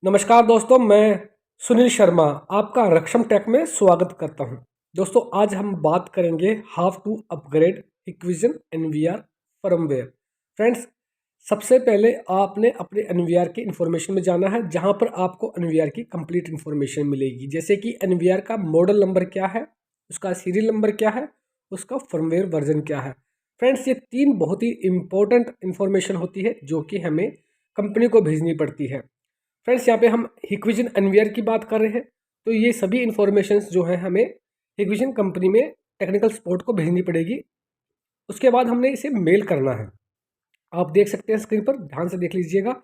नमस्कार दोस्तों, मैं सुनील शर्मा आपका रक्षम टेक में स्वागत करता हूं। दोस्तों, आज हम बात करेंगे how to upgrade Hikvision NVR firmware. Friends, सबसे पहले आपने अपने एनवीआर की इन्फॉर्मेशन में जाना है, जहां पर आपको एनवीआर की कंप्लीट इन्फॉर्मेशन मिलेगी, जैसे कि एनवीआर का मॉडल नंबर क्या है, उसका सीरियल नंबर क्या है, उसका फर्मवेयर वर्जन क्या है। फ्रेंड्स, ये तीन बहुत ही इंपॉर्टेंट इन्फॉर्मेशन होती है जो कि हमें कंपनी को भेजनी पड़ती है। फ्रेंड्स, यहाँ पे हम हिक्विजन एनवीआर की बात कर रहे हैं, तो ये सभी इन्फॉर्मेशंस जो है हमें हिक्विजन कंपनी में टेक्निकल सपोर्ट को भेजनी पड़ेगी। उसके बाद हमने इसे मेल करना है। आप देख सकते हैं स्क्रीन पर, ध्यान से देख लीजिएगा।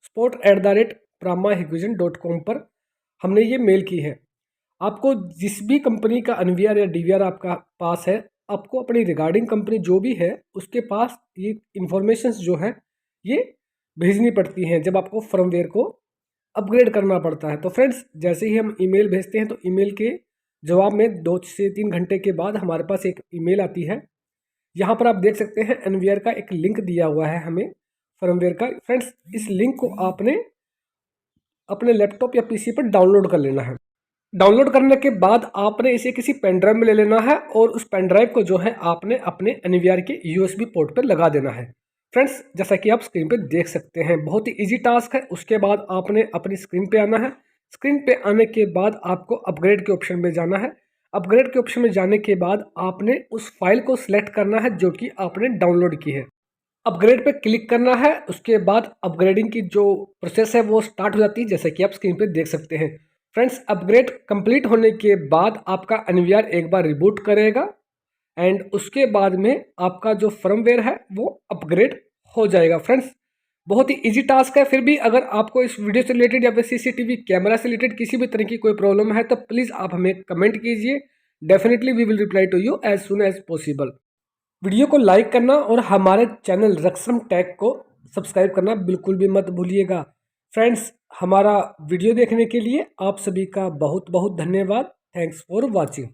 sport@pramahiquizen.com पर हमने ये मेल की है। आपको जिस भी कंपनी का एनवीआर या डीवीआर आपका पास है, आपको अपनी रिगार्डिंग कंपनी जो भी है उसके पास ये इन्फॉर्मेशंस जो है ये भेजनी पड़ती हैं जब आपको फर्मवेयर को अपग्रेड करना पड़ता है। तो फ्रेंड्स, जैसे ही हम ईमेल भेजते हैं तो ईमेल के जवाब में 2 से 3 घंटे के बाद हमारे पास एक ईमेल आती है। यहाँ पर आप देख सकते हैं एनवीआर का एक लिंक दिया हुआ है हमें फर्मवेयर का। फ्रेंड्स, इस लिंक को आपने अपने लैपटॉप या पीसी पर डाउनलोड कर लेना है। डाउनलोड करने के बाद आपने इसे किसी पेन ड्राइव में ले लेना है और उस पेन ड्राइव को जो है आपने अपने एनवीआर के यूएसबी पोर्ट पर लगा देना है। फ्रेंड्स, जैसा कि आप स्क्रीन पे देख सकते हैं, बहुत ही इजी टास्क है। उसके बाद आपने अपनी स्क्रीन पे आना है। स्क्रीन पे आने के बाद आपको अपग्रेड के ऑप्शन में जाना है। अपग्रेड के ऑप्शन में जाने के बाद आपने उस फाइल को सिलेक्ट करना है जो कि आपने डाउनलोड की है। अपग्रेड पे क्लिक करना है। उसके बाद अपग्रेडिंग की जो प्रोसेस है वो स्टार्ट हो जाती है, जैसे कि आप स्क्रीन पे देख सकते हैं। फ्रेंड्स, अपग्रेड कंप्लीट होने के बाद आपका एनवीआर एक बार रिबूट करेगा एंड उसके बाद में आपका जो फर्मवेयर है वो अपग्रेड हो जाएगा। फ्रेंड्स, बहुत ही इजी टास्क है। फिर भी अगर आपको इस वीडियो से रिलेटेड या फिर सीसीटीवी कैमरा से रिलेटेड किसी भी तरह की कोई प्रॉब्लम है तो प्लीज़ आप हमें कमेंट कीजिए। Definitely we will reply to you as soon as possible. Video को लाइक करना और हमारे चैनल रक्षम टेक को सब्सक्राइब करना बिल्कुल भी मत भूलिएगा। फ्रेंड्स, हमारा वीडियो देखने के लिए आप सभी का बहुत बहुत धन्यवाद। Thanks for watching.